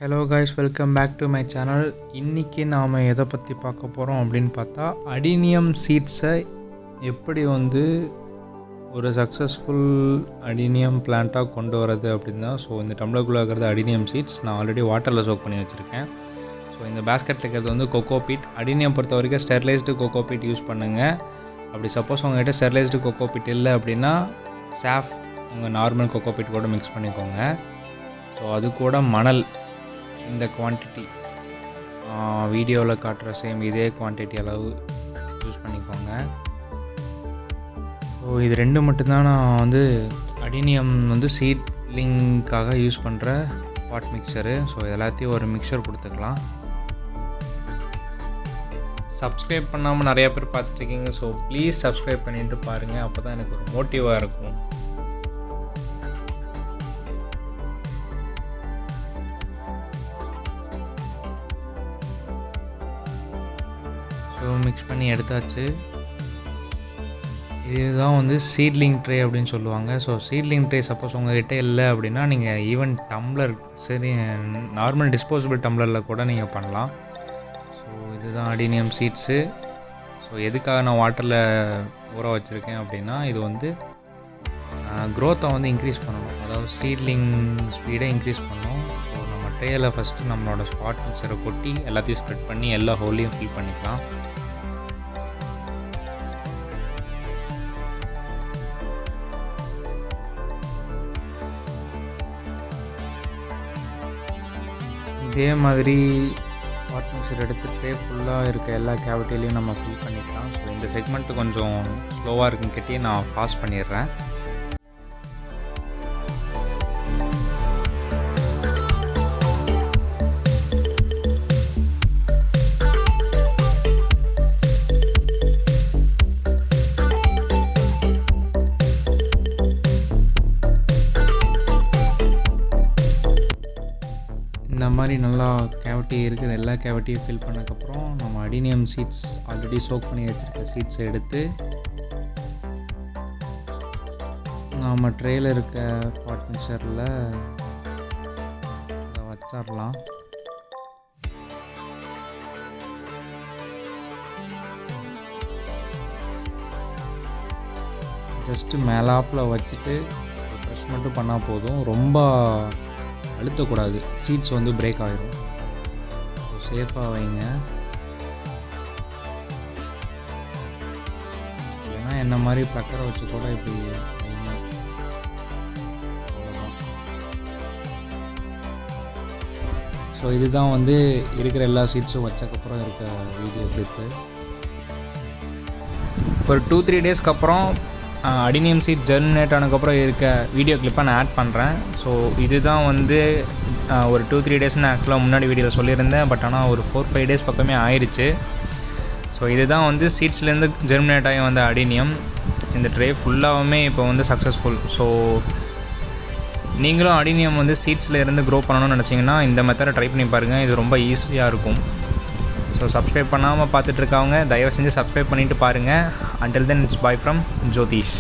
Hello guys, welcome back to my channel. இன்றைக்கி நாம் எதை பற்றி பார்க்க போகிறோம் அப்படின்னு பார்த்தா, அடினியம் சீட்ஸை எப்படி ஒரு சக்ஸஸ்ஃபுல் அடினியம் பிளான்ட்டாக கொண்டு வரது அப்படின்னு தான். ஸோ இந்த டம்ளருக்குள்ளே இருக்கிறது அடினியம் சீட்ஸ். நான் ஆல்ரெடி வாட்டரில் சோக் பண்ணி வச்சுருக்கேன். ஸோ இந்த பேஸ்கெட்டில் இருக்கிறது கோகோபீட். அடினியம் பொறுத்த வரைக்கும் ஸ்டெர்லைஸ்டு கோகோபீட் யூஸ் பண்ணுங்கள். அப்படி சப்போஸ் உங்கள்கிட்ட ஸ்டெர்லைஸ்டு கோகோபீட் இல்லை அப்படின்னா சாஃப் உங்கள் நார்மல் கோகோபீட் கூட மிக்ஸ் பண்ணிக்கோங்க. ஸோ அது கூட மணல் இந்த குவான்டிட்டி வீடியோவில் காட்டுற சேம் இதே குவான்டிட்டி அளவு யூஸ் பண்ணிக்கோங்க. ஸோ இது ரெண்டு மட்டும்தான் நான் அடினியம் சீட்லிங்காக யூஸ் பண்ணுற பாட் மிக்சரு. ஸோ எல்லாத்தையும் ஒரு மிக்சர் கொடுத்துக்கலாம். சப்ஸ்கிரைப் பண்ணாமல் நிறையா பேர் பார்த்துட்ருக்கீங்க. ஸோ ப்ளீஸ் சப்ஸ்கிரைப் பண்ணிட்டு பாருங்கள். அப்போ தான் எனக்கு ஒரு மோட்டிவாக இருக்கும். ஸோ மிக்ஸ் பண்ணி எடுத்தாச்சு. இதுதான் சீட்லிங் ட்ரே அப்படின்னு சொல்லுவாங்க. ஸோ சீட்லிங் ட்ரே சப்போஸ் உங்கள்கிட்ட இல்லை அப்படின்னா நீங்கள் ஈவன் டம்ளர், சரி நார்மல் டிஸ்போசபிள் டம்ளரில் கூட நீங்கள் பண்ணலாம். ஸோ இதுதான் அடினியம் சீட்ஸு. ஸோ எதுக்காக நான் வாட்டரில் ஊற வச்சுருக்கேன் அப்படின்னா, இது க்ரோத்தை இன்க்ரீஸ் பண்ணணும். அதாவது சீட்லிங் ஸ்பீடை இன்க்ரீஸ் பண்ணணும். ஸோ நம்ம ட்ரேயில் ஃபஸ்ட்டு நம்மளோட ஸ்பாட் மிக்சரை கொட்டி எல்லாத்தையும் ஸ்ப்ரெட் பண்ணி எல்லா ஹோல்லையும் ஃபில் பண்ணிக்கலாம். இதே மாதிரி பாட் மிக்சர் எடுத்துகிட்டு ஃபுல்லாக இருக்க எல்லா கேவிட்டிலையும் நம்ம ஃபில் பண்ணிக்கலாம். ஸோ இந்த செக்மெண்ட்டு கொஞ்சம் ஸ்லோவாக இருக்குன்னு கேட்டி நான் பாஸ் பண்ணிடுறேன். இந்த மாதிரி நல்லா கேவிட்டி இருக்குது. எல்லா கேவிட்டியும் ஃபில் பண்ணதுக்கப்புறம் நம்ம அடினியம் சீட்ஸ் ஆல்ரெடி சோக் பண்ணி வச்சுருக்க சீட்ஸை எடுத்து நம்ம ட்ரேயில் இருக்க பாட் மிக்சரில் அதை வச்சிடலாம். ஜஸ்ட்டு மேலாப்பில் வச்சுட்டு ப்ரெஷ் மட்டும் பண்ணால் போதும். ரொம்ப அழுத்தக்கூடாது, சீட்ஸ் பிரேக் ஆகிடும். ஸோ சேஃபாக வைங்க. இல்லைன்னா என்ன மாதிரி ப்ளக்கரை வச்சு கூட இப்படி வைங்க. ஸோ இதுதான் இருக்கிற எல்லா சீட்ஸும் வச்சக்கப்புறம் இருக்க வீடியோ கிளிப்பு. ஒரு 2-3 டேஸ்க்கு அப்புறம் அடினியம் சீட் ஜெர்மினேட் ஆனதுக்கப்புறம் இருக்க வீடியோ கிளிப்பை நான் ஆட் பண்ணுறேன். ஸோ இதுதான் ஒரு 2-3 டேஸ் நான் ஆக்சுவலாக முன்னாடி வீடியோவில் சொல்லியிருந்தேன். பட் ஆனால் ஒரு 4-5 டேஸ் பக்கமே ஆயிடுச்சு. ஸோ இதுதான் சீட்ஸ்லேருந்து ஜெர்மினேட் ஆகி வந்த அடினியம். இந்த ட்ரே ஃபுல்லாகவுமே இப்போ சக்ஸஸ்ஃபுல். ஸோ நீங்களும் அடினியம் சீட்ஸில் இருந்து க்ரோ பண்ணணும்னு நினச்சிங்கன்னா இந்த மெத்தடை ட்ரை பண்ணி பாருங்கள். இது ரொம்ப ஈஸியாக இருக்கும். ஸோ சப்ஸ்கிரைப் பண்ணாமல் பார்த்துட்ருக்கவங்க தயவு செஞ்சு சப்ஸ்கிரைப் பண்ணிவிட்டு பாருங்கள். Until then, it's bye from Jyotish.